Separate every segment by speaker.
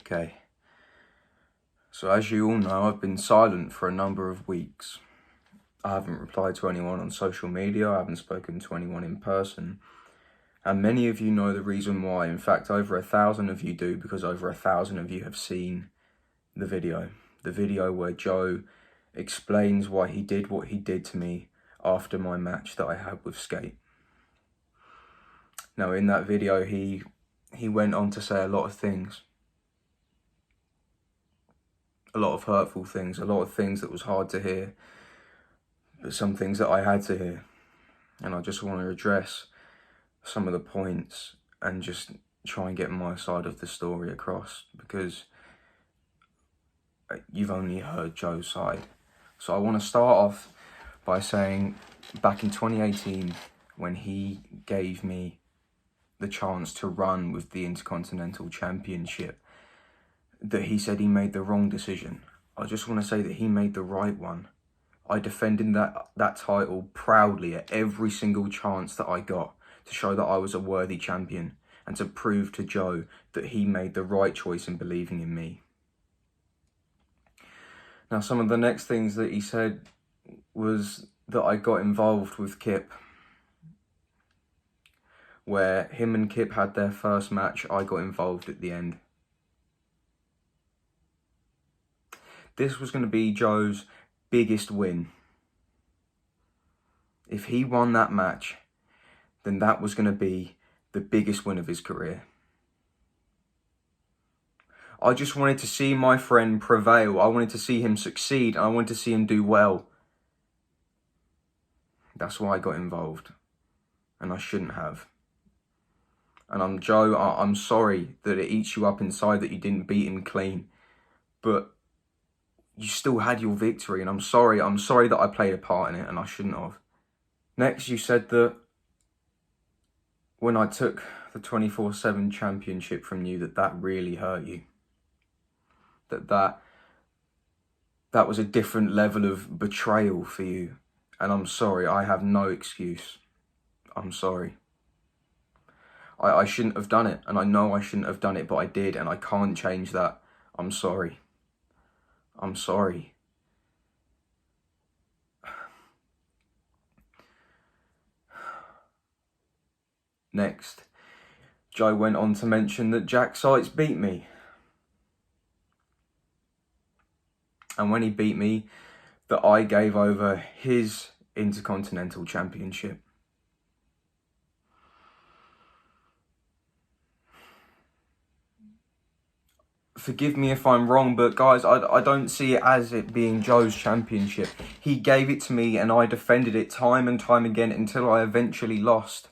Speaker 1: Okay. So as you all know, I've been silent for a number of weeks. I haven't replied to anyone on social media, I haven't spoken to anyone in person. And many of you know the reason why. In fact, over 1,000 of you do, because over 1,000 of you have seen the video. The video where Joe explains why he did what he did to me after my match that I had with Skate. Now in that video, he went on to say a lot of things. A lot of hurtful things, a lot of things that was hard to hear, but some things that I had to hear. And I just want to address some of the points and just try and get my side of the story across, because you've only heard Joe's side. So I want to start off by saying, back in 2018, when he gave me the chance to run with the Intercontinental Championship, that he said he made the wrong decision. I just want to say that he made the right one. I defended that title proudly at every single chance that I got, to show that I was a worthy champion and to prove to Joe that he made the right choice in believing in me. Now, some of the next things that he said was that I got involved with Kip. Where him and Kip had their first match, I got involved at the end. This was going to be Joe's biggest win. If he won that match, then that was going to be the biggest win of his career. I just wanted to see my friend prevail. I wanted to see him succeed. I wanted to see him do well. That's why I got involved. And I shouldn't have. And Joe, I'm sorry that it eats you up inside that you didn't beat him clean. But you still had your victory, and I'm sorry that I played a part in it, and I shouldn't have. Next, you said that when I took the 24/7 championship from you, that really hurt you. That was a different level of betrayal for you. And I'm sorry, I have no excuse. I'm sorry. I shouldn't have done it, and I know I shouldn't have done it, but I did, and I can't change that. I'm sorry. I'm sorry. Next, Joe went on to mention that Jack Sykes beat me. And when he beat me, that I gave over his Intercontinental Championship. Forgive me if I'm wrong, but guys, I don't see it as it being Joe's championship. He gave it to me and I defended it time and time again until I eventually lost.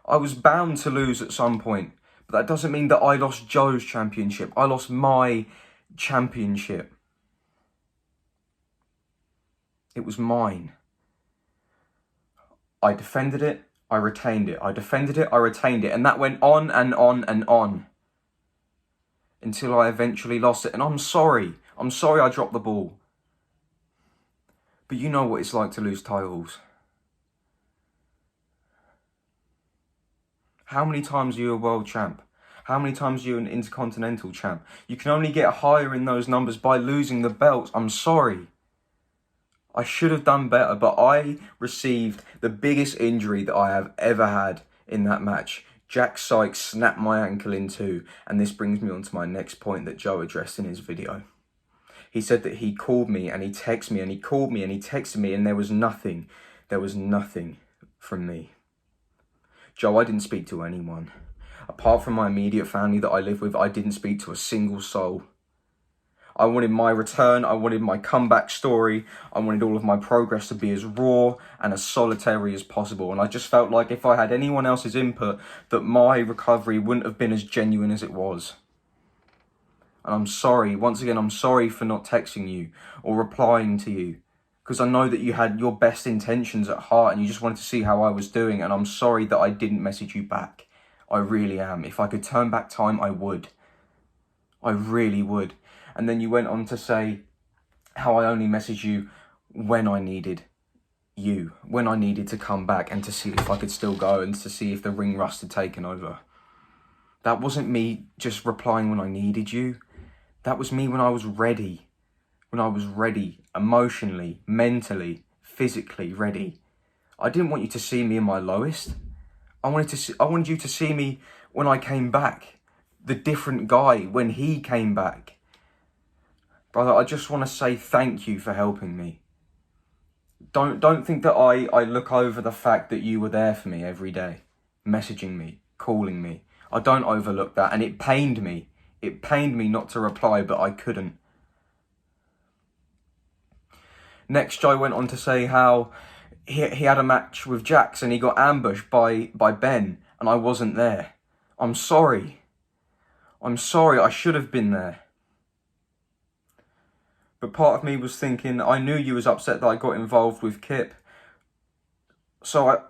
Speaker 1: I was bound to lose at some point, but that doesn't mean that I lost Joe's championship. I lost my championship. It was mine. I defended it, I retained it. I defended it, I retained it. And that went on and on and on, until I eventually lost it. And I'm sorry I dropped the ball. But you know what it's like to lose titles. How many times are you a world champ? How many times are you an Intercontinental champ? You can only get higher in those numbers by losing the belts. I'm sorry. I should have done better, but I received the biggest injury that I have ever had in that match. Jack Sykes snapped my ankle in two, and this brings me on to my next point that Joe addressed in his video. He said that he called me and he texted me and he called me and he texted me, and there was nothing. There was nothing from me. Joe, I didn't speak to anyone. Apart from my immediate family that I live with, I didn't speak to a single soul. I wanted my return, I wanted my comeback story, I wanted all of my progress to be as raw and as solitary as possible. And I just felt like if I had anyone else's input, that my recovery wouldn't have been as genuine as it was. And I'm sorry, once again, I'm sorry for not texting you or replying to you, because I know that you had your best intentions at heart and you just wanted to see how I was doing. And I'm sorry that I didn't message you back. I really am. If I could turn back time, I would. I really would. And then you went on to say how I only messaged you when I needed you, when I needed to come back and to see if I could still go and to see if the ring rust had taken over. That wasn't me just replying when I needed you. That was me when I was ready. When I was ready, emotionally, mentally, physically ready. I didn't want you to see me in my lowest. I wanted you to see me when I came back. The different guy when he came back. Brother, I just want to say thank you for helping me. Don't think that I look over the fact that you were there for me every day, messaging me, calling me. I don't overlook that, and it pained me. It pained me not to reply, but I couldn't. Next, Joe went on to say how he had a match with Jax and he got ambushed by Ben, and I wasn't there. I'm sorry. I'm sorry, I should have been there. But part of me was thinking, I knew you was upset that I got involved with Kip. So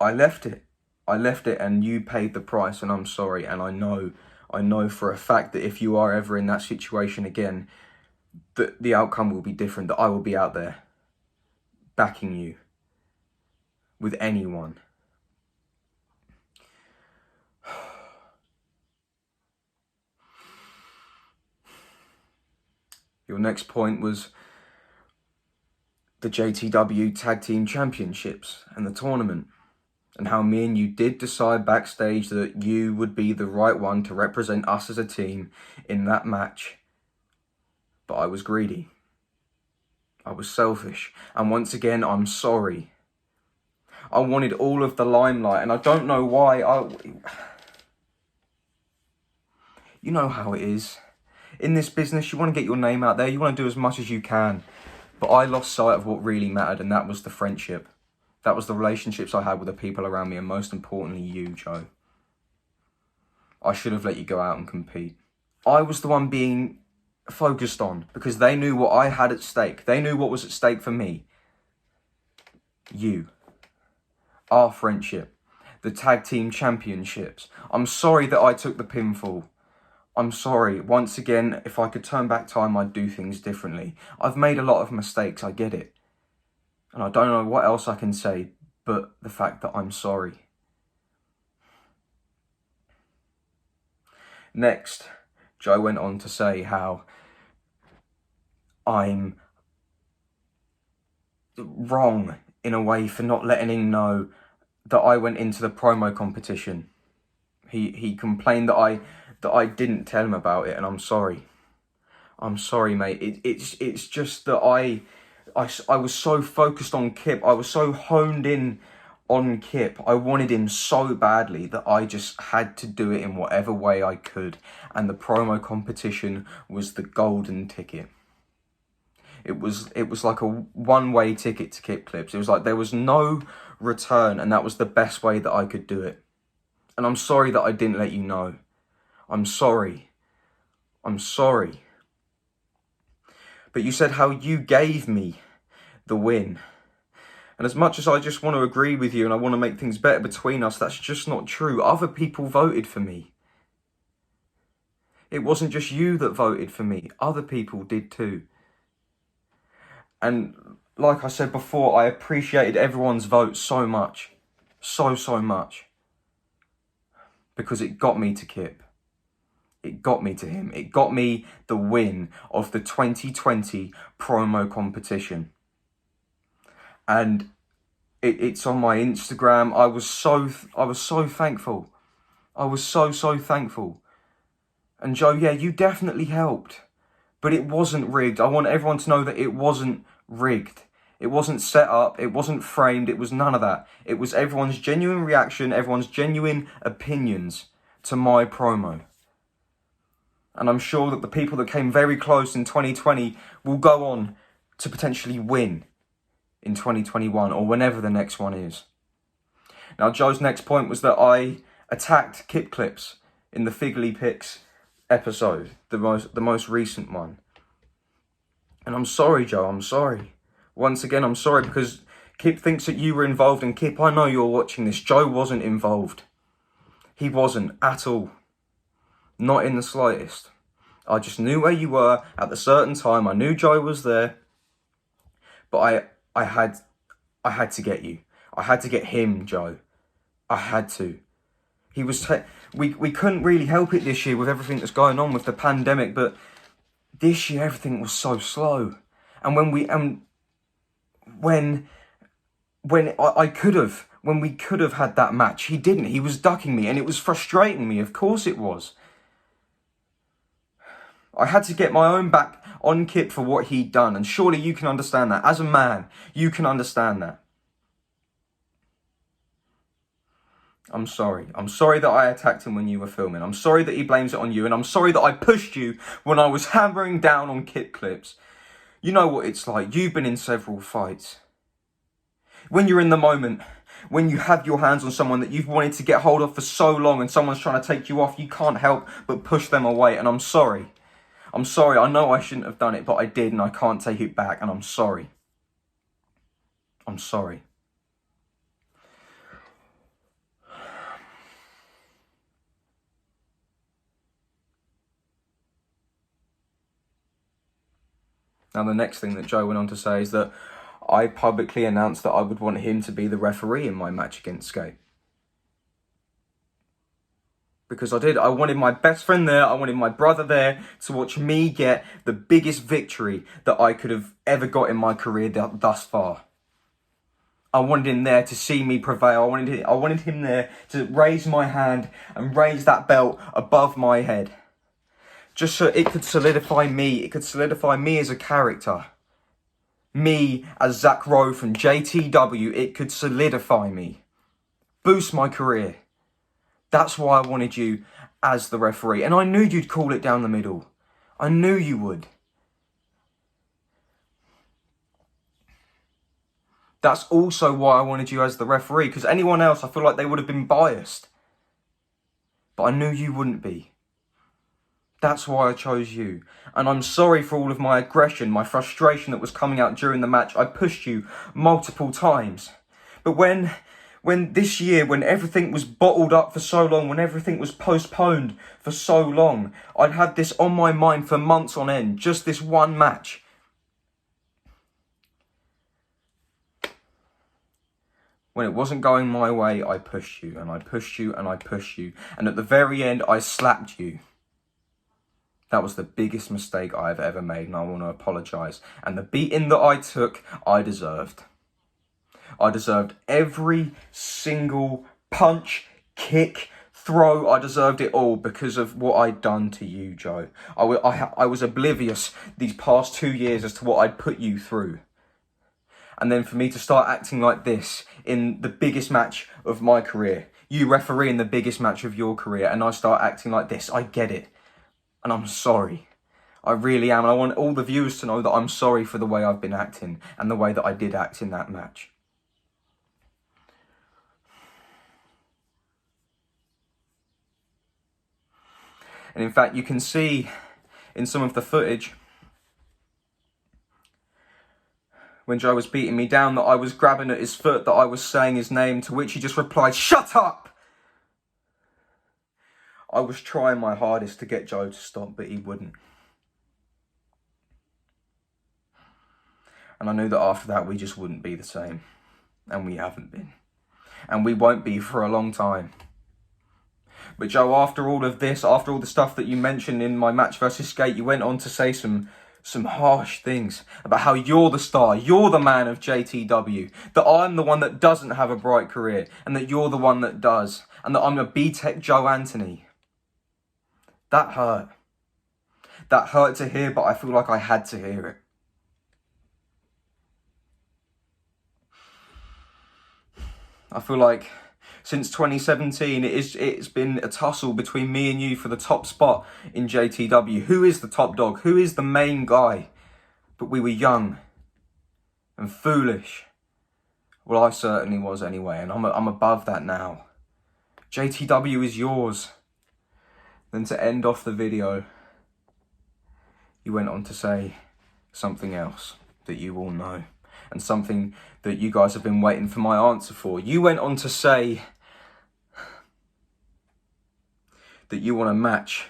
Speaker 1: I left it. I left it and you paid the price, and I'm sorry. And I know for a fact that if you are ever in that situation again, that the outcome will be different, that I will be out there backing you with anyone. Your next point was the JTW Tag Team Championships and the tournament, and how me and you did decide backstage that you would be the right one to represent us as a team in that match. But I was greedy. I was selfish. And once again, I'm sorry. I wanted all of the limelight, and I don't know why. You know how it is. In this business, you want to get your name out there. You want to do as much as you can. But I lost sight of what really mattered, and that was the friendship. That was the relationships I had with the people around me, and most importantly, you, Joe. I should have let you go out and compete. I was the one being focused on, because they knew what I had at stake. They knew what was at stake for me. You. Our friendship. The Tag Team Championships. I'm sorry that I took the pinfall. I'm sorry. Once again, if I could turn back time, I'd do things differently. I've made a lot of mistakes, I get it. And I don't know what else I can say, but the fact that I'm sorry. Next, Joe went on to say how I'm wrong in a way for not letting him know that I went into the promo competition. He complained that I didn't tell him about it, and I'm sorry. I'm sorry, mate. It's just that I was so focused on Kip. I was so honed in on Kip. I wanted him so badly that I just had to do it in whatever way I could. And the promo competition was the golden ticket. It was like a one-way ticket to Kip Clips. It was like there was no return, and that was the best way that I could do it. And I'm sorry that I didn't let you know. I'm sorry. I'm sorry. But you said how you gave me the win. And as much as I just want to agree with you and I want to make things better between us, that's just not true. Other people voted for me. It wasn't just you that voted for me. Other people did too. And like I said before, I appreciated everyone's vote so much. So much. Because it got me to Kip. It got me to him. It got me the win of the 2020 promo competition. And it's on my Instagram. I was so thankful. I was so thankful. And Joe, yeah, you definitely helped. But it wasn't rigged. I want everyone to know that it wasn't rigged. It wasn't set up. It wasn't framed. It was none of that. It was everyone's genuine reaction, everyone's genuine opinions to my promo. And I'm sure that the people that came very close in 2020 will go on to potentially win in 2021 or whenever the next one is. Now, Joe's next point was that I attacked Kip Clips in the Figley Picks episode, the most recent one. And I'm sorry, Joe, I'm sorry. Once again, I'm sorry because Kip thinks that you were involved, and Kip, I know you're watching this. Joe wasn't involved. He wasn't at all. Not in the slightest. I just knew where you were at the certain time. I knew Joe was there. But I had to get you. I had to get him, Joe. I had to. He was. We couldn't really help it this year with everything that's going on with the pandemic, but this year everything was so slow. And when we could have had that match, he didn't. He was ducking me, and it was frustrating me. Of course it was. I had to get my own back on Kip for what he'd done, and surely you can understand that. As a man, you can understand that. I'm sorry. I'm sorry that I attacked him when you were filming. I'm sorry that he blames it on you, and I'm sorry that I pushed you when I was hammering down on Kip clips. You know what it's like. You've been in several fights. When you're in the moment, when you have your hands on someone that you've wanted to get hold of for so long and someone's trying to take you off, you can't help but push them away, and I'm sorry. I'm sorry. I know I shouldn't have done it, but I did, and I can't take it back, and I'm sorry. I'm sorry. Now, the next thing that Joe went on to say is that I publicly announced that I would want him to be the referee in my match against Skate. Because I did. I wanted my best friend there. I wanted my brother there to watch me get the biggest victory that I could have ever got in my career thus far. I wanted him there to see me prevail. I wanted him there to raise my hand and raise that belt above my head. Just so it could solidify me. It could solidify me as a character. Me as Zach Rowe from JTW. It could solidify me. Boost my career. That's why I wanted you as the referee. And I knew you'd call it down the middle. I knew you would. That's also why I wanted you as the referee. Because anyone else, I feel like they would have been biased. But I knew you wouldn't be. That's why I chose you. And I'm sorry for all of my aggression, my frustration that was coming out during the match. I pushed you multiple times. But when this year, when everything was bottled up for so long, when everything was postponed for so long, I'd had this on my mind for months on end, just this one match. When it wasn't going my way, I pushed you, and I pushed you, and I pushed you. And at the very end, I slapped you. That was the biggest mistake I've ever made, and I want to apologise. And the beating that I took, I deserved. I deserved every single punch, kick, throw. I deserved it all because of what I'd done to you, Joe. I was oblivious these past 2 years as to what I'd put you through. And then for me to start acting like this in the biggest match of my career, you refereeing the biggest match of your career, and I start acting like this, I get it. And I'm sorry. I really am. And I want all the viewers to know that I'm sorry for the way I've been acting and the way that I did act in that match. And in fact, you can see in some of the footage when Joe was beating me down that I was grabbing at his foot, that I was saying his name, to which he just replied, "Shut up!" I was trying my hardest to get Joe to stop, but he wouldn't. And I knew that after that, we just wouldn't be the same. And we haven't been. And we won't be for a long time. But Joe, after all of this, after all the stuff that you mentioned in my match versus Skate, you went on to say some harsh things about how you're the star, you're the man of JTW, that I'm the one that doesn't have a bright career, and that you're the one that does, and that I'm a B-Tech Joe Anthony. That hurt. That hurt to hear, but I feel like I had to hear it. I feel like since 2017, it's been a tussle between me and you for the top spot in JTW. Who is the top dog? Who is the main guy? But we were young and foolish. Well, I certainly was anyway, and I'm above that now. JTW is yours. Then to end off the video, you went on to say something else that you all know, and something that you guys have been waiting for my answer for. You went on to say that you want a match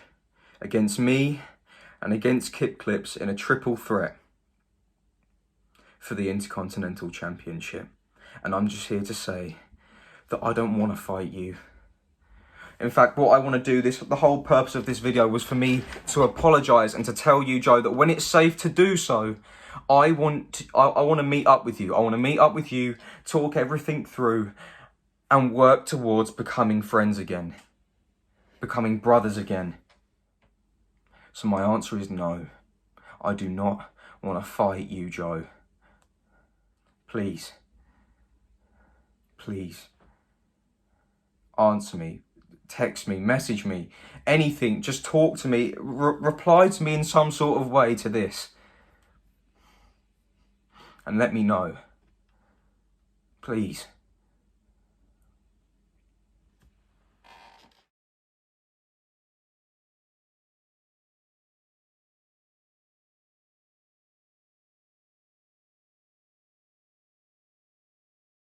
Speaker 1: against me and against Kip Clips in a triple threat for the Intercontinental Championship. And I'm just here to say that I don't want to fight you. In fact, what I want to do, the whole purpose of this video was for me to apologise and to tell you, Joe, that when it's safe to do so, I want to meet up with you. I want to meet up with you, talk everything through, and work towards becoming friends again. Becoming brothers again. So my answer is no. I do not want to fight you, Joe. Please. Please. Answer me. Text me. Message me. Anything. Just talk to me. Reply to me in some sort of way to this. And let me know. Please.